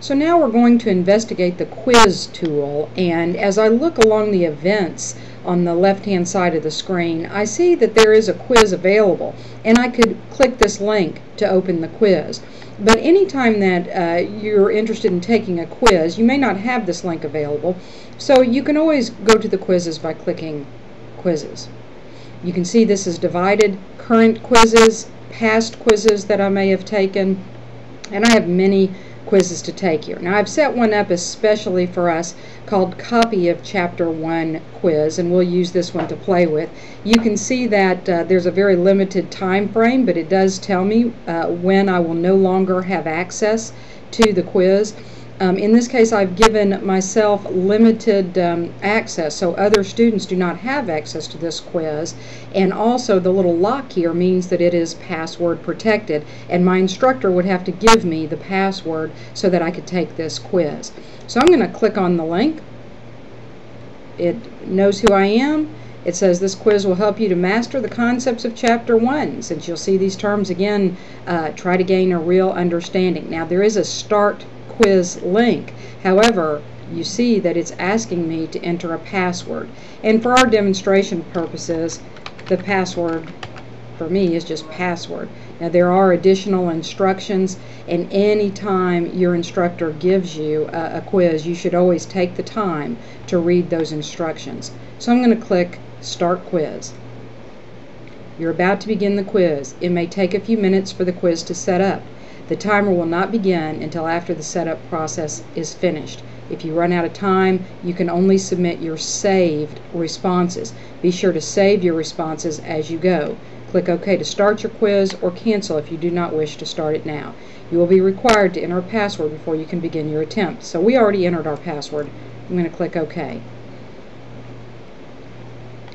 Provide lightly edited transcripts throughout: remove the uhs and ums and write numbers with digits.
So now we're going to investigate the quiz tool, and as I look along the events on the left hand side of the screen, I see that there is a quiz available, and I could click this link to open the quiz. But anytime that you're interested in taking a quiz, you may not have this link available, so you can always go to the quizzes by clicking quizzes. You can see this is divided: current quizzes, past quizzes that I may have taken, and I have many quizzes to take here. Now I've set one up especially for us called Copy of Chapter 1 Quiz, and we'll use this one to play with. You can see that there's a very limited time frame, but it does tell me when I will no longer have access to the quiz. In this case, I've given myself limited access, so other students do not have access to this quiz. And also the little lock here means that it is password protected, and my instructor would have to give me the password so that I could take this quiz. So I'm going to click on the link. It knows who I am. It says this quiz will help you to master the concepts of Chapter 1. Since you'll see these terms again, try to gain a real understanding. Now there is a start quiz link. However, you see that it's asking me to enter a password. And for our demonstration purposes, the password for me is just password. Now there are additional instructions, and any time your instructor gives you a quiz, you should always take the time to read those instructions. So I'm going to click Start Quiz. You're about to begin the quiz. It may take a few minutes for the quiz to set up. The timer will not begin until after the setup process is finished. If you run out of time, you can only submit your saved responses. Be sure to save your responses as you go. Click OK to start your quiz, or cancel if you do not wish to start it now. You will be required to enter a password before you can begin your attempt. So we already entered our password. I'm going to click OK.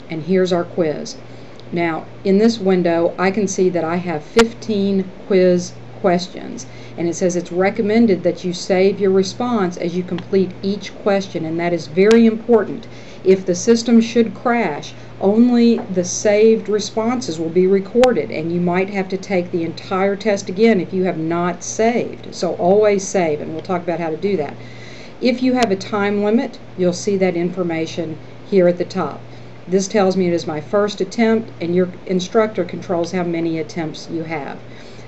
And here's our quiz. Now in this window I can see that I have 15 quiz questions, and it says it's recommended that you save your response as you complete each question, and that is very important. If the system should crash, only the saved responses will be recorded, and you might have to take the entire test again if you have not saved. So always save, and we'll talk about how to do that. If you have a time limit, you'll see that information here at the top. This tells me it is my first attempt, and your instructor controls how many attempts you have.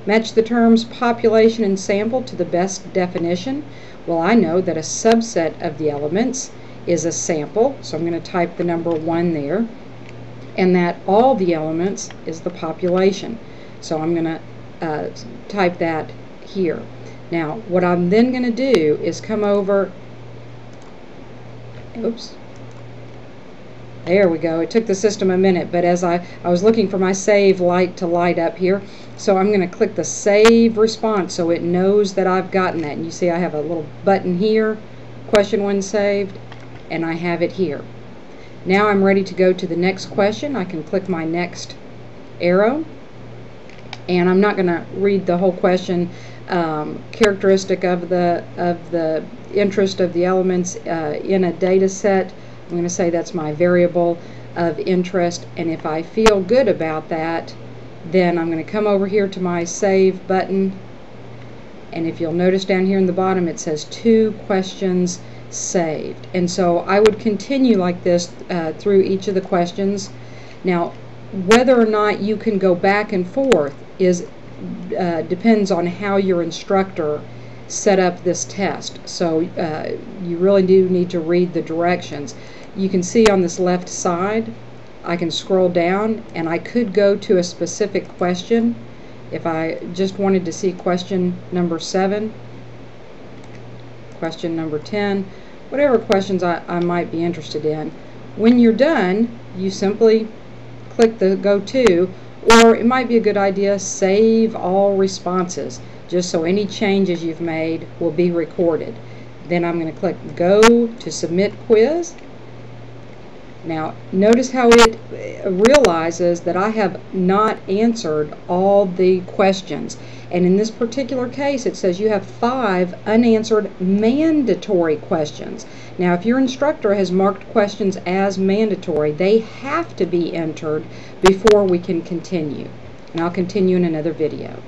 Match the terms population and sample to the best definition. Well, I know that a subset of the elements is a sample, so I'm going to type the number 1 there, and that all the elements is the population. So I'm going to type that here. Now, what I'm then going to do is come over, oops, there we go. It took the system a minute, but as I was looking for my save light to light up here, so I'm going to click the save response so it knows that I've gotten that. And you see I have a little button here, question 1 saved, and I have it here. Now I'm ready to go to the next question. I can click my next arrow, and I'm not going to read the whole question. Characteristic of the interest of the elements in a data set. I'm going to say that's my variable of interest, and if I feel good about that, then I'm going to come over here to my save button, and if you'll notice down here in the bottom it says 2 questions saved. And so I would continue like this through each of the questions. Now whether or not you can go back and forth depends on how your instructor set up this test. So you really do need to read the directions. You can see on this left side I can scroll down, and I could go to a specific question. If I just wanted to see question number 7, question number 10, whatever questions I might be interested in. When you're done, you simply click the go to, or it might be a good idea, save all responses, just so any changes you've made will be recorded. Then I'm going to click go to submit quiz. Now notice how it realizes that I have not answered all the questions, and in this particular case it says you have 5 unanswered mandatory questions. Now if your instructor has marked questions as mandatory, they have to be entered before we can continue, and I'll continue in another video.